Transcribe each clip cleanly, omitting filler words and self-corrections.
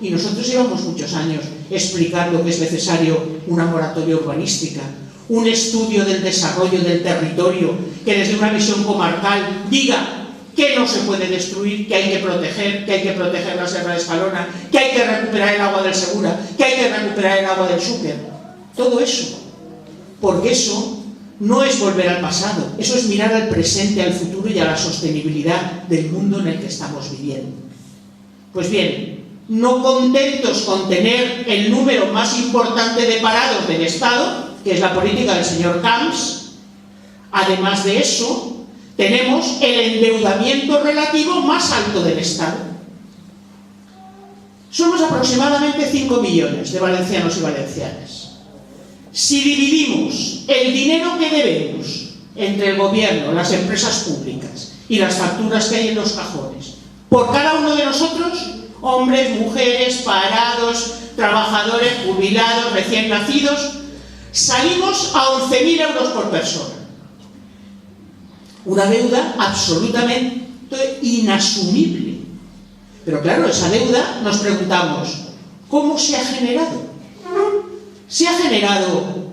Y nosotros llevamos muchos años explicando que es necesario una moratoria urbanística, un estudio del desarrollo del territorio que desde una visión comarcal diga que no se puede destruir, que hay que proteger la Serra de Escalona, que hay que recuperar el agua del Segura, que hay que recuperar el agua del Xúquer. Todo eso. Porque eso no es volver al pasado, eso es mirar al presente, al futuro y a la sostenibilidad del mundo en el que estamos viviendo. Pues bien, no contentos con tener el número más importante de parados del Estado, que es la política del señor Camps, además de eso, tenemos el endeudamiento relativo más alto del Estado. Somos aproximadamente 5 millones de valencianos y valencianas. Si dividimos el dinero que debemos entre el gobierno, las empresas públicas y las facturas que hay en los cajones, por cada uno de nosotros, hombres, mujeres, parados, trabajadores, jubilados, recién nacidos, salimos a 11.000 euros por persona. Una deuda absolutamente inasumible. Pero claro, esa deuda, nos preguntamos, ¿cómo se ha generado? ¿Se ha generado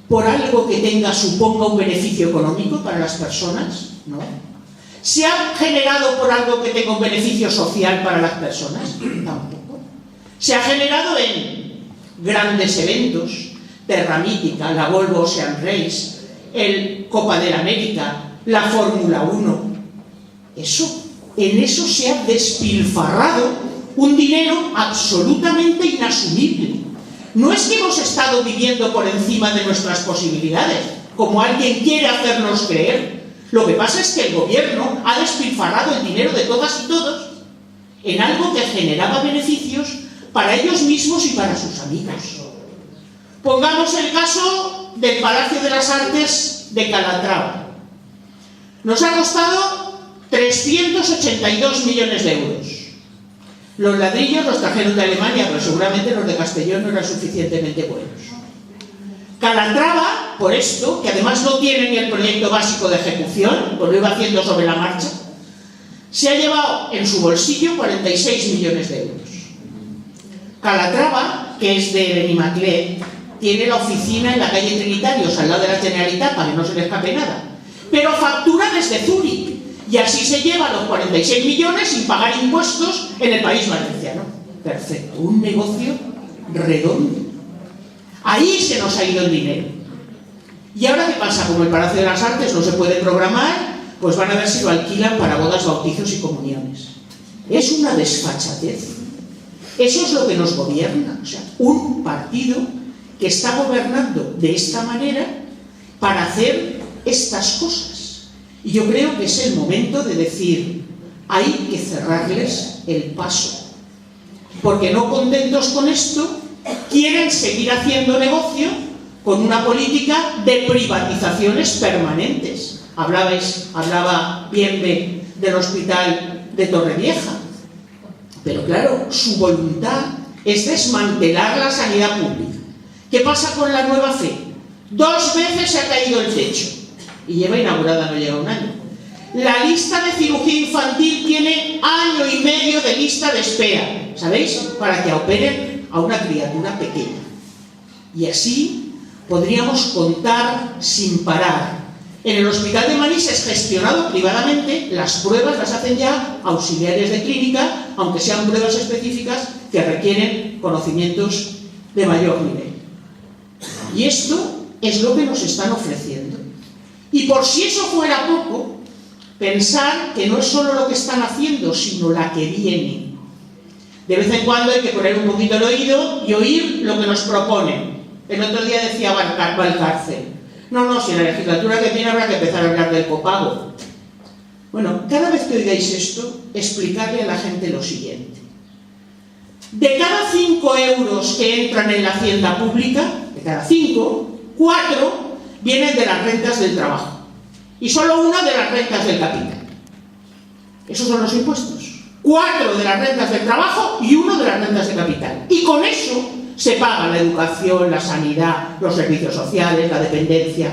por algo que suponga un beneficio económico para las personas? No. ¿Se ha generado por algo que tenga un beneficio social para las personas? Tampoco. Se ha generado en grandes eventos, Terra Mítica, la Volvo Ocean Race, el Copa de la América, la Fórmula 1. En eso se ha despilfarrado un dinero absolutamente inasumible. No es que hemos estado viviendo por encima de nuestras posibilidades, como alguien quiere hacernos creer. Lo que pasa es que el gobierno ha despilfarrado el dinero de todas y todos en algo que generaba beneficios para ellos mismos y para sus amigos. Pongamos el caso del Palacio de las Artes de Calatrava. Nos ha costado 382 millones de euros. Los ladrillos los trajeron de Alemania, pero seguramente los de Castellón no eran suficientemente buenos. Calatrava, por esto, que además no tiene ni el proyecto básico de ejecución, pues lo iba haciendo sobre la marcha, se ha llevado en su bolsillo 46 millones de euros. Calatrava, que es de Benimaclet, tiene la oficina en la calle Trinitarios, al lado de la Generalitat, para que no se le escape nada, pero factura desde Zúrich, y así se lleva los 46 millones sin pagar impuestos en el país valenciano. Perfecto, un negocio redondo. Ahí se nos ha ido el dinero. ¿Y ahora qué pasa? Como el Palacio de las Artes no se puede programar, pues van a ver si lo alquilan para bodas, bautizos y comuniones. Es una desfachatez. Eso es lo que nos gobierna. O sea, un partido que está gobernando de esta manera para hacer estas cosas. Y yo creo que es el momento de decir, hay que cerrarles el paso. Porque no contentos con esto, quieren seguir haciendo negocio con una política de privatizaciones permanentes. Hablaba Bienve del hospital de Torrevieja. Pero claro, su voluntad es desmantelar la sanidad pública. ¿Qué pasa con la Nueva Fe? 2 veces se ha caído el techo. Y lleva inaugurada, no llega un año. La lista de cirugía infantil tiene 1 año y medio de lista de espera, ¿sabéis? Para que operen a una criatura pequeña. Y así podríamos contar sin parar. En el hospital de Manises, gestionado privadamente, las pruebas las hacen ya auxiliares de clínica, aunque sean pruebas específicas que requieren conocimientos de mayor nivel. Y esto es lo que nos están ofreciendo. Y por si eso fuera poco, pensar que no es solo lo que están haciendo, sino la que viene. De vez en cuando hay que poner un poquito el oído y oír lo que nos proponen. El otro día decía Valcárcel, no, si en la legislatura que viene habrá que empezar a hablar del copago. Bueno, cada vez que oigáis esto, explicarle a la gente lo siguiente. De cada 5 euros que entran en la hacienda pública, de cada 5, 4 vienen de las rentas del trabajo y solo 1 de las rentas del capital. Esos son los impuestos. 4 de las rentas del trabajo y 1 de las rentas del capital. Y con eso se paga la educación, la sanidad, los servicios sociales, la dependencia.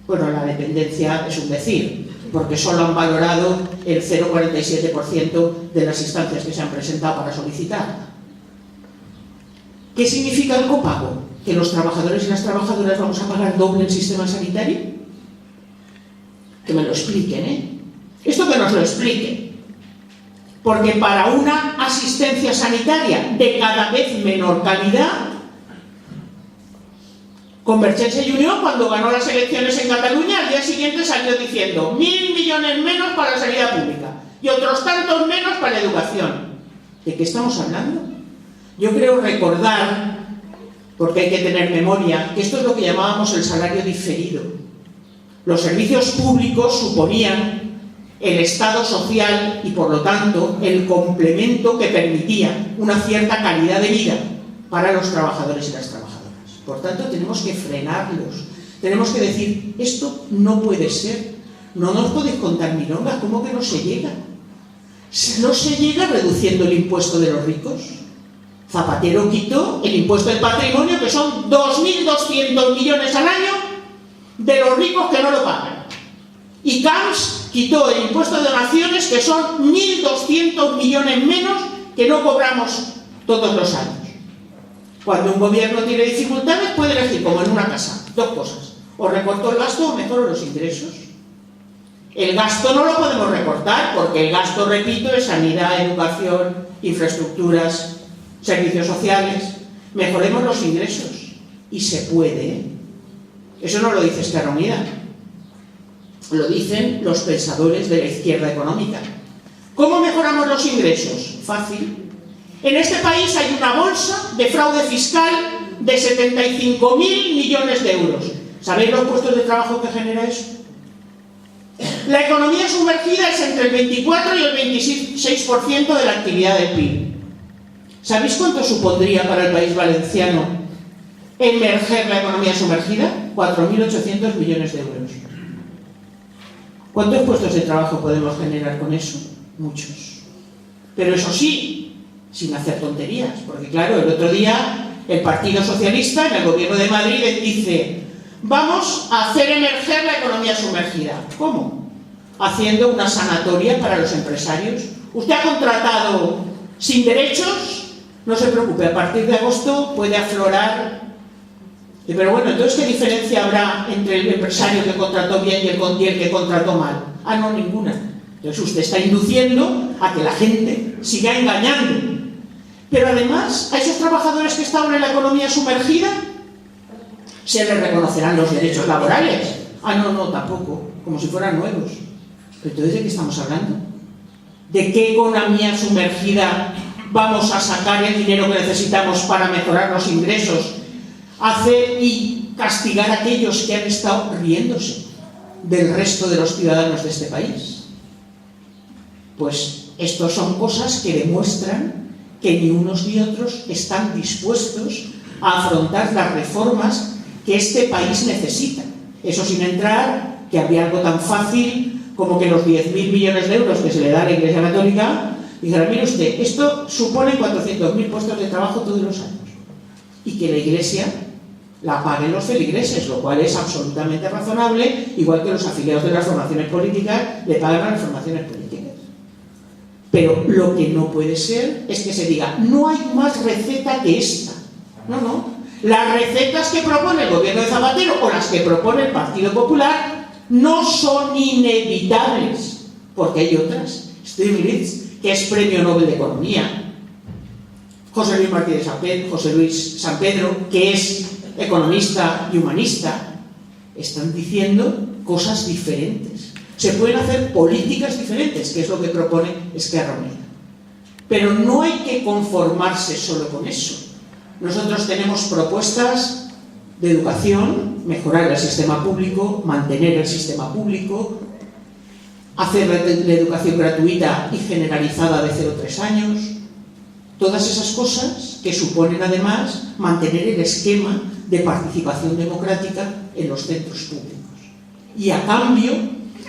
Bueno, la dependencia es un decir, porque solo han valorado el 0,47% de las instancias que se han presentado para solicitar. ¿Qué significa el copago? ¿Que los trabajadores y las trabajadoras vamos a pagar doble el sistema sanitario? Que me lo expliquen, ¿eh? Esto que nos lo expliquen. Porque para una asistencia sanitaria de cada vez menor calidad, Convergencia y Unió, cuando ganó las elecciones en Cataluña, al día siguiente salió diciendo 1.000 millones menos para la sanidad pública y otros tantos menos para la educación. ¿De qué estamos hablando? Yo creo recordar, porque hay que tener memoria, que esto es lo que llamábamos el salario diferido. Los servicios públicos suponían el Estado social y, por lo tanto, el complemento que permitía una cierta calidad de vida para los trabajadores y las trabajadoras. Por tanto, tenemos que frenarlos. Tenemos que decir, esto no puede ser. No nos podéis contar milongas. ¿Cómo que no se llega? ¿No se llega reduciendo el impuesto de los ricos? Zapatero quitó el impuesto del patrimonio, que son 2.200 millones al año de los ricos que no lo pagan. Y Camps quitó el impuesto de donaciones, que son 1.200 millones menos que no cobramos todos los años. Cuando un gobierno tiene dificultades, puede elegir, como en una casa, dos cosas: o recorto el gasto o mejoro los ingresos. El gasto no lo podemos recortar, porque el gasto, repito, es sanidad, educación, infraestructuras, servicios sociales. Mejoremos los ingresos. Y se puede, ¿eh? Eso no lo dice Esquerra Unida, lo dicen los pensadores de la izquierda económica. ¿Cómo mejoramos los ingresos? Fácil. En este país hay una bolsa de fraude fiscal de 75.000 millones de euros. ¿Sabéis los puestos de trabajo que genera eso? La economía sumergida es entre el 24 y el 26% de la actividad del PIB. ¿Sabéis cuánto supondría para el país valenciano emerger la economía sumergida? 4.800 millones de euros. ¿Cuántos puestos de trabajo podemos generar con eso? Muchos. Pero eso sí, sin hacer tonterías, porque claro, el otro día el Partido Socialista en el Gobierno de Madrid dice: vamos a hacer emerger la economía sumergida. ¿Cómo? Haciendo una sanatoria para los empresarios. Usted ha contratado sin derechos, no se preocupe, a partir de agosto puede aflorar. Pero bueno, entonces, ¿qué diferencia habrá entre el empresario que contrató bien y el que contrató mal? Ah, no, ninguna. Entonces usted está induciendo a que la gente siga engañando. Pero además, a esos trabajadores que estaban en la economía sumergida se les reconocerán los derechos laborales. Ah, no, tampoco, como si fueran nuevos. ¿Pero entonces de qué estamos hablando? ¿De qué economía sumergida vamos a sacar el dinero que necesitamos para mejorar los ingresos, hacer y castigar a aquellos que han estado riéndose del resto de los ciudadanos de este país? Pues estas son cosas que demuestran que ni unos ni otros están dispuestos a afrontar las reformas que este país necesita. Eso sin entrar que habría algo tan fácil como que los 10.000 millones de euros que se le da a la Iglesia Católica, dijera: mire usted, esto supone 400.000 puestos de trabajo todos los años, y que la Iglesia la paguen los feligreses, lo cual es absolutamente razonable, igual que los afiliados de las formaciones políticas le pagan a las formaciones políticas. Pero lo que no puede ser es que se diga: no hay más receta que esta. No. Las recetas que propone el gobierno de Zapatero o las que propone el Partido Popular no son inevitables, porque hay otras. Stiglitz, que es Premio Nobel de Economía, José Luis Martínez José Luis San Pedro, que es economista y humanista, están diciendo cosas diferentes. Se pueden hacer políticas diferentes, que es lo que propone Esquerra Unida. Pero no hay que conformarse solo con eso. Nosotros tenemos propuestas de educación: mejorar el sistema público, mantener el sistema público, hacer la educación gratuita y generalizada de 0 a 3 años. Todas esas cosas que suponen además mantener el esquema de participación democrática en los centros públicos. Y a cambio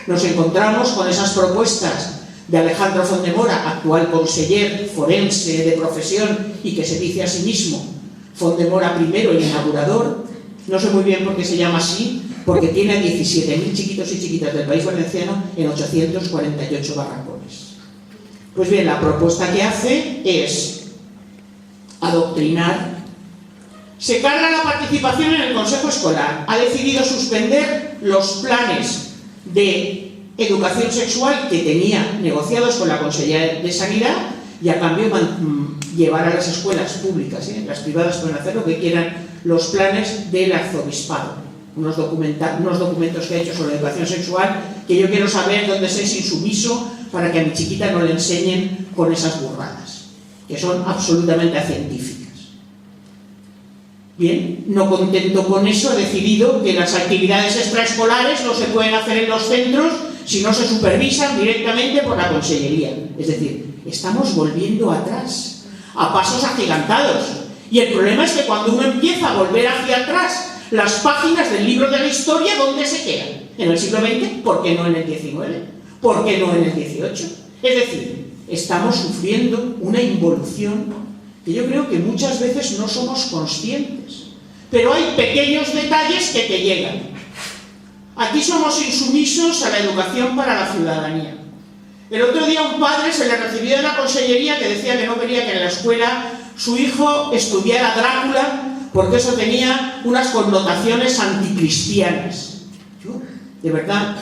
nos encontramos con esas propuestas de Alejandro Fondemora, actual conseller forense de profesión y que se dice a sí mismo Fondemora primero, el inaugurador. No sé muy bien por qué se llama así, porque tiene a 17.000 chiquitos y chiquitas del país valenciano en 848 barracones. Pues bien, la propuesta que hace es adoctrinar se carga la participación en el consejo escolar, ha decidido suspender los planes de educación sexual que tenía negociados con la Consellería de Sanidad y a cambio llevar a las escuelas públicas, las privadas pueden hacer lo que quieran, los planes del arzobispado, unos documentos que ha hecho sobre educación sexual que yo quiero saber dónde es insumiso para que a mi chiquita no le enseñen con esas burradas, que son absolutamente científicas. Bien, no contento con eso, ha decidido que las actividades extraescolares no se pueden hacer en los centros si no se supervisan directamente por la Consellería. Es decir, estamos volviendo atrás, a pasos agigantados. Y el problema es que cuando uno empieza a volver hacia atrás las páginas del libro de la historia, ¿dónde se quedan? ¿En el siglo XX? ¿Por qué no en el XIX? ¿Por qué no en el XVIII? Es decir, estamos sufriendo una involución que yo creo que muchas veces no somos conscientes. Pero hay pequeños detalles que te llegan. Aquí somos insumisos a la educación para la ciudadanía. El otro día un padre se le recibió de la consellería que decía que no quería que en la escuela su hijo estudiara Drácula porque eso tenía unas connotaciones anticristianas. De verdad,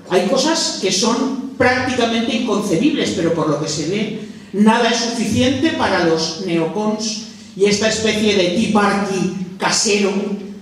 hay cosas que son prácticamente inconcebibles, pero por lo que se ve, nada es suficiente para los neocons y esta especie de Tea Party casero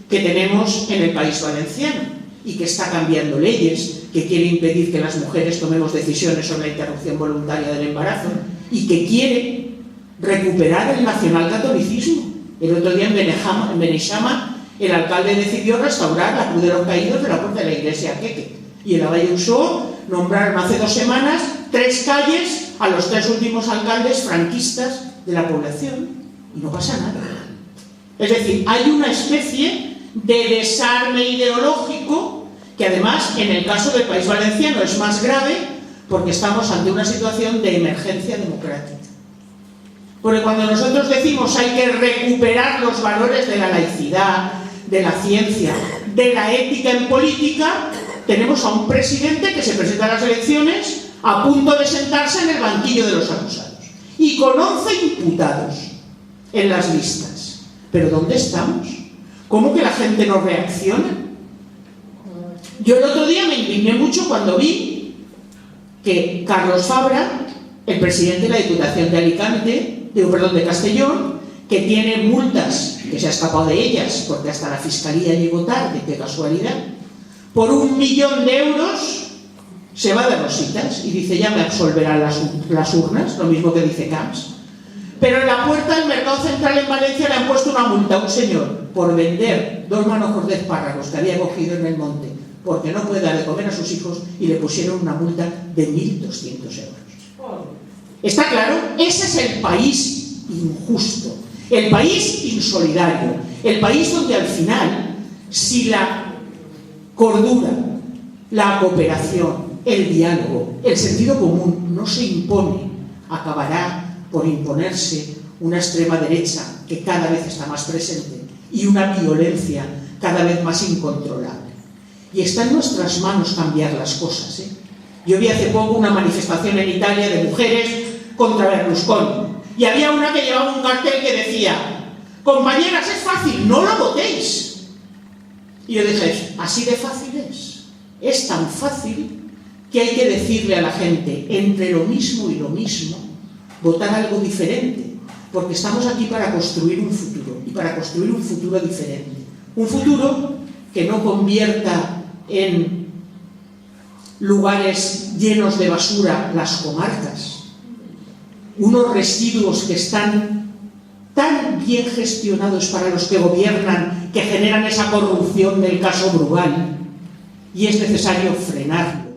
que tenemos en el País Valenciano y que está cambiando leyes, que quiere impedir que las mujeres tomemos decisiones sobre la interrupción voluntaria del embarazo y que quiere recuperar el nacionalcatolicismo. El otro día en Beneixama el alcalde decidió restaurar la Cruz de los Caídos de la puerta de la iglesia Queque y en la Valle Usó nombraron hace 2 semanas 3 calles a los 3 últimos alcaldes franquistas de la población y no pasa nada. Es decir, hay una especie de desarme ideológico que además en el caso del País Valenciano es más grave porque estamos ante una situación de emergencia democrática. Porque cuando nosotros decimos hay que recuperar los valores de la laicidad, de la ciencia, de la ética en política, tenemos a un presidente que se presenta a las elecciones a punto de sentarse en el banquillo de los acusados y con 11 imputados en las listas. ¿Pero dónde estamos? ¿Cómo que la gente no reacciona? Yo el otro día me indigné mucho cuando vi que Carlos Fabra, el presidente de la Diputación de Alicante, de Castellón, que tiene multas, que se ha escapado de ellas, porque hasta la Fiscalía llegó tarde, qué casualidad, por 1 millón de euros se va de rositas y dice ya me absolverán las urnas, lo mismo que dice Camps. Pero en la puerta del Mercado Central en Valencia le han puesto una multa a un señor por vender 2 manojos de espárragos que había cogido en el monte porque no puede dar de comer a sus hijos y le pusieron una multa de 1.200 euros. ¿Está claro? Ese es el país injusto, el país insolidario, el país donde al final, si la cordura, la cooperación, el diálogo, el sentido común no se impone, acabará por imponerse una extrema derecha que cada vez está más presente y una violencia cada vez más incontrolable. Y está en nuestras manos cambiar las cosas. Yo vi hace poco una manifestación en Italia de mujeres contra Berlusconi y había una que llevaba un cartel que decía: compañeras, es fácil, no lo votéis. Y yo dije, así de fácil es tan fácil que hay que decirle a la gente, entre lo mismo y lo mismo, votar algo diferente, porque estamos aquí para construir un futuro, y para construir un futuro diferente. Un futuro que no convierta en lugares llenos de basura las comarcas, unos residuos que están tan bien gestionados para los que gobiernan, que generan esa corrupción del caso Brugal, y es necesario frenarlo.